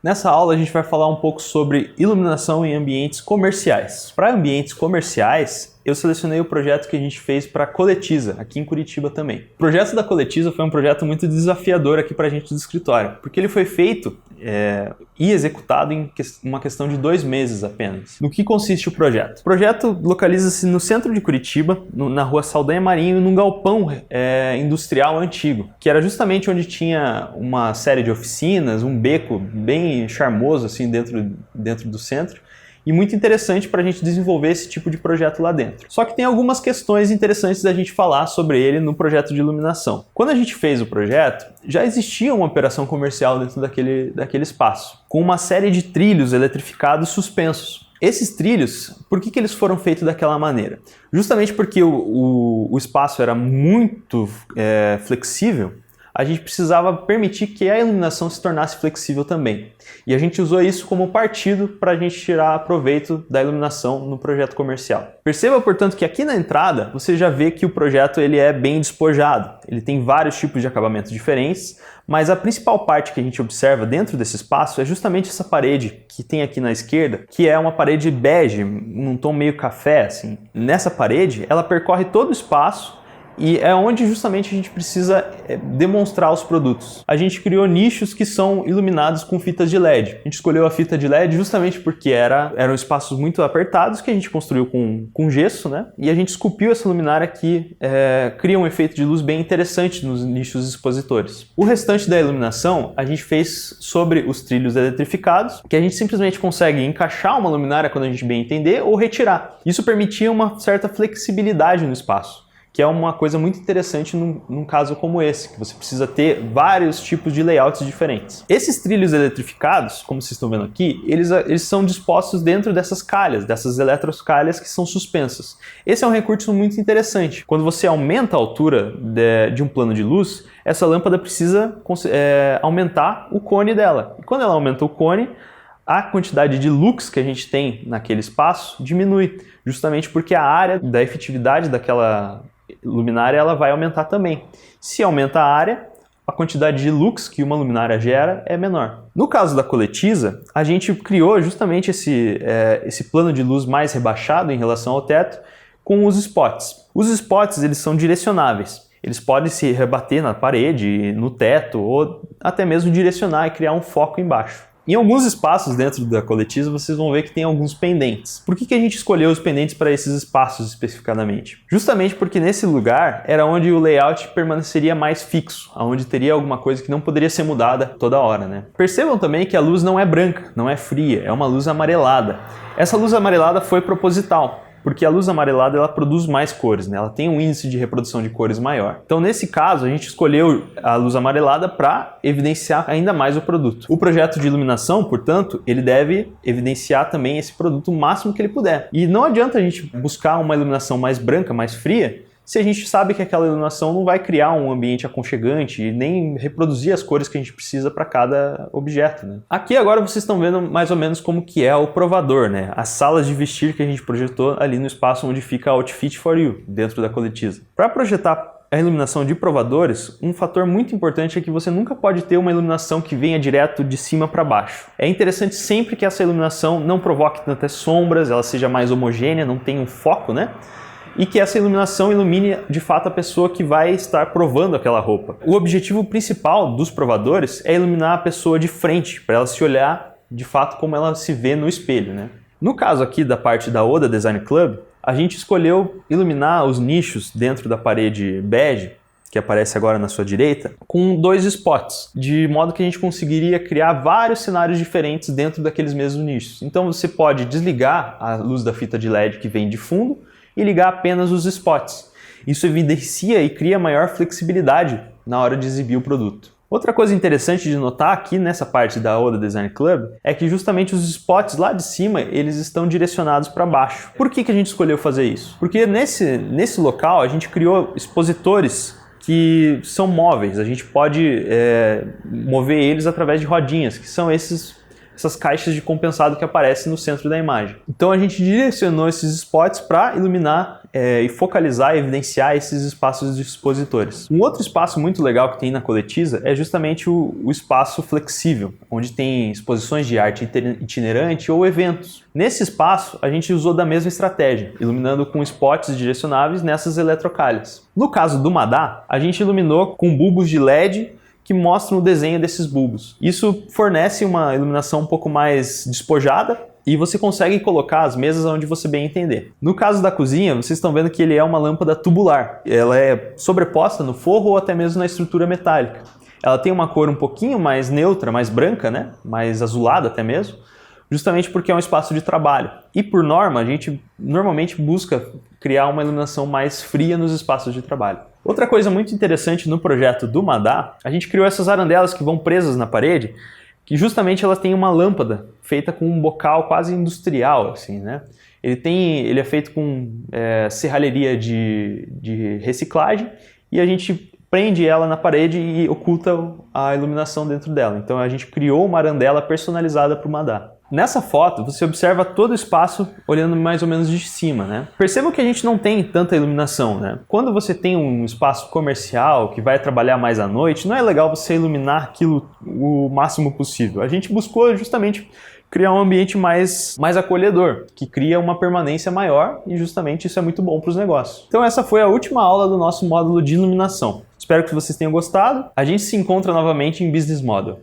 Nessa aula a gente vai falar um pouco sobre iluminação em ambientes comerciais. Para ambientes comerciais, eu selecionei o projeto que a gente fez para a Coletiza, aqui em Curitiba também. O projeto da Coletiza foi um projeto muito desafiador aqui para a gente do escritório, porque ele foi feito e executado em uma questão de 2 meses apenas. No que consiste o projeto? O projeto localiza-se no centro de Curitiba, na rua Saldanha Marinho, num galpão industrial antigo, que era justamente onde tinha uma série de oficinas, um beco bem charmoso assim dentro do centro, e muito interessante para a gente desenvolver esse tipo de projeto lá dentro. Só que tem algumas questões interessantes da gente falar sobre ele no projeto de iluminação. Quando a gente fez o projeto, já existia uma operação comercial dentro daquele espaço, com uma série de trilhos eletrificados suspensos. Esses trilhos, por que eles foram feitos daquela maneira? Justamente porque o espaço era muito flexível, a gente precisava permitir que a iluminação se tornasse flexível também. E a gente usou isso como partido para a gente tirar proveito da iluminação no projeto comercial. Perceba, portanto, que aqui na entrada você já vê que o projeto ele é bem despojado. Ele tem vários tipos de acabamentos diferentes, mas a principal parte que a gente observa dentro desse espaço é justamente essa parede que tem aqui na esquerda, que é uma parede bege, num tom meio café, assim. Nessa parede, ela percorre todo o espaço e é onde justamente a gente precisa demonstrar os produtos. A gente criou nichos que são iluminados com fitas de LED. A gente escolheu a fita de LED justamente porque eram espaços muito apertados que a gente construiu com gesso, né? E a gente esculpiu essa luminária que cria um efeito de luz bem interessante nos nichos expositores. O restante da iluminação a gente fez sobre os trilhos eletrificados, que a gente simplesmente consegue encaixar uma luminária quando a gente bem entender ou retirar. Isso permitia uma certa flexibilidade no espaço, que é uma coisa muito interessante num caso como esse, que você precisa ter vários tipos de layouts diferentes. Esses trilhos eletrificados, como vocês estão vendo aqui, eles são dispostos dentro dessas calhas, dessas eletrocalhas que são suspensas. Esse é um recurso muito interessante. Quando você aumenta a altura de um plano de luz, essa lâmpada precisa aumentar o cone dela. E quando ela aumenta o cone, a quantidade de lux que a gente tem naquele espaço diminui, justamente porque a área da efetividade daquela luminária ela vai aumentar também. Se aumenta a área, a quantidade de lux que uma luminária gera é menor. No caso da Coletiza, a gente criou justamente esse plano de luz mais rebaixado em relação ao teto com os spots. Os spots eles são direcionáveis. Eles podem se rebater na parede, no teto ou até mesmo direcionar e criar um foco embaixo. Em alguns espaços dentro da Coletiza, vocês vão ver que tem alguns pendentes. Por que a gente escolheu os pendentes para esses espaços especificadamente? Justamente porque nesse lugar era onde o layout permaneceria mais fixo, onde teria alguma coisa que não poderia ser mudada toda hora, né? Percebam também que a luz não é branca, não é fria, é uma luz amarelada. Essa luz amarelada foi proposital, porque a luz amarelada ela produz mais cores, né? Ela tem um índice de reprodução de cores maior. Então, nesse caso, a gente escolheu a luz amarelada para evidenciar ainda mais o produto. O projeto de iluminação, portanto, ele deve evidenciar também esse produto o máximo que ele puder. E não adianta a gente buscar uma iluminação mais branca, mais fria, se a gente sabe que aquela iluminação não vai criar um ambiente aconchegante e nem reproduzir as cores que a gente precisa para cada objeto, né? Aqui agora vocês estão vendo mais ou menos como que é o provador, né? As salas de vestir que a gente projetou ali no espaço onde fica a Outfit for You, dentro da Coletiza. Para projetar a iluminação de provadores, um fator muito importante é que você nunca pode ter uma iluminação que venha direto de cima para baixo. É interessante sempre que essa iluminação não provoque tantas sombras, ela seja mais homogênea, não tenha um foco, né? E que essa iluminação ilumine de fato a pessoa que vai estar provando aquela roupa. O objetivo principal dos provadores é iluminar a pessoa de frente, para ela se olhar de fato como ela se vê no espelho, né? No caso aqui da parte da Oda Design Club, a gente escolheu iluminar os nichos dentro da parede bege, que aparece agora na sua direita, com 2 spots, de modo que a gente conseguiria criar vários cenários diferentes dentro daqueles mesmos nichos. Então você pode desligar a luz da fita de LED que vem de fundo e ligar apenas os spots. Isso evidencia e cria maior flexibilidade na hora de exibir o produto. Outra coisa interessante de notar aqui nessa parte da Oda Design Club é que justamente os spots lá de cima eles estão direcionados para baixo. Por que a gente escolheu fazer isso? Porque nesse local a gente criou expositores que são móveis, a gente pode mover eles através de rodinhas, que são esses essas caixas de compensado que aparecem no centro da imagem. Então a gente direcionou esses spots para iluminar e focalizar e evidenciar esses espaços de expositores. Um outro espaço muito legal que tem na Coletiza é justamente o espaço flexível, onde tem exposições de arte itinerante ou eventos. Nesse espaço, a gente usou da mesma estratégia, iluminando com spots direcionáveis nessas eletrocalhas. No caso do Madá, a gente iluminou com bulbos de LED que mostram o desenho desses bulbos. Isso fornece uma iluminação um pouco mais despojada e você consegue colocar as mesas onde você bem entender. No caso da cozinha, vocês estão vendo que ele é uma lâmpada tubular. Ela é sobreposta no forro ou até mesmo na estrutura metálica. Ela tem uma cor um pouquinho mais neutra, mais branca, né? Mais azulada até mesmo, justamente porque é um espaço de trabalho. E por norma, a gente normalmente busca criar uma iluminação mais fria nos espaços de trabalho. Outra coisa muito interessante no projeto do Madá, a gente criou essas arandelas que vão presas na parede, que justamente elas têm uma lâmpada feita com um bocal quase industrial, assim, né? Ele é feito com serralheria de reciclagem e a gente prende ela na parede e oculta a iluminação dentro dela. Então a gente criou uma arandela personalizada para o Madá. Nessa foto, você observa todo o espaço olhando mais ou menos de cima, né? Perceba que a gente não tem tanta iluminação, né? Quando você tem um espaço comercial que vai trabalhar mais à noite, não é legal você iluminar aquilo o máximo possível. A gente buscou justamente criar um ambiente mais acolhedor, que cria uma permanência maior e justamente isso é muito bom para os negócios. Então essa foi a última aula do nosso módulo de iluminação. Espero que vocês tenham gostado. A gente se encontra novamente em Business Model.